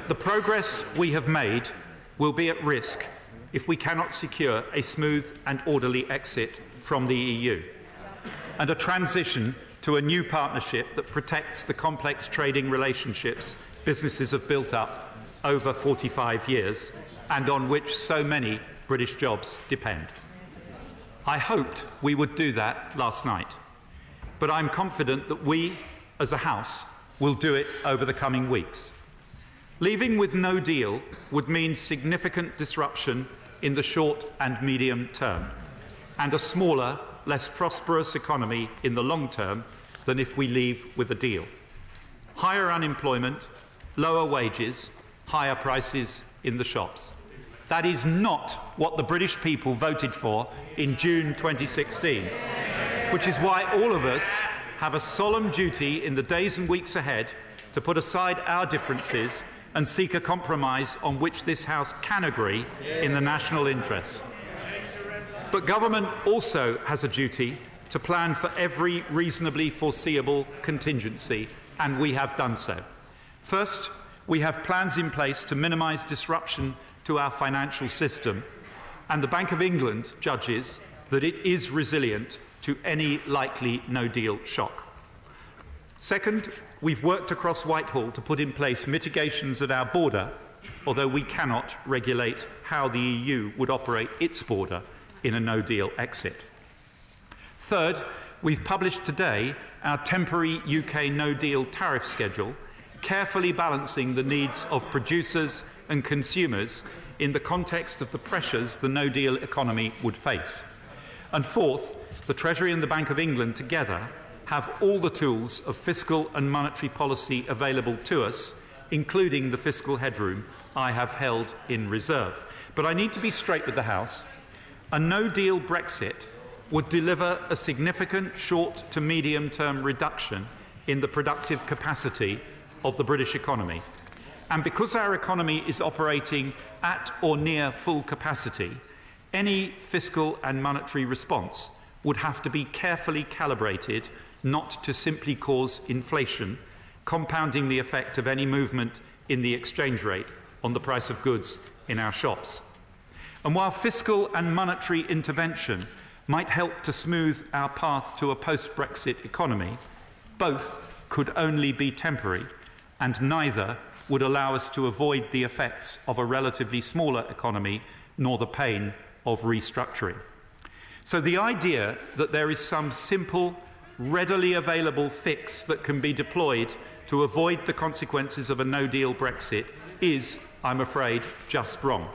the progress we have made will be at risk if we cannot secure a smooth and orderly exit from the EU and a transition to a new partnership that protects the complex trading relationships businesses have built up over 45 years and on which so many British jobs depend. I hoped we would do that last night, but I'm confident that we, as a House, will do it over the coming weeks. Leaving with no deal would mean significant disruption in the short and medium term, and a smaller, less prosperous economy in the long term than if we leave with a deal. Higher unemployment, lower wages, higher prices in the shops. That is not what the British people voted for in June 2016, which is why all of us have a solemn duty in the days and weeks ahead to put aside our differences and seek a compromise on which this House can agree in the national interest. But government also has a duty to plan for every reasonably foreseeable contingency, and we have done so. First, we have plans in place to minimise disruption to our financial system, and the Bank of England judges that it is resilient to any likely no-deal shock. Second, we've worked across Whitehall to put in place mitigations at our border, although we cannot regulate how the EU would operate its border in a no-deal exit. Third, we've published today our temporary UK no-deal tariff schedule, carefully balancing the needs of producers and consumers in the context of the pressures the no-deal economy would face. And fourth, the Treasury and the Bank of England together have all the tools of fiscal and monetary policy available to us, including the fiscal headroom I have held in reserve. But I need to be straight with the House. A no-deal Brexit would deliver a significant short to medium-term reduction in the productive capacity of the British economy. And because our economy is operating at or near full capacity, any fiscal and monetary response would have to be carefully calibrated not to simply cause inflation, compounding the effect of any movement in the exchange rate on the price of goods in our shops. And while fiscal and monetary intervention might help to smooth our path to a post-Brexit economy, both could only be temporary, and neither would allow us to avoid the effects of a relatively smaller economy nor the pain of restructuring. So the idea that there is some simple, readily available fix that can be deployed to avoid the consequences of a no-deal Brexit is, I'm afraid, just wrong.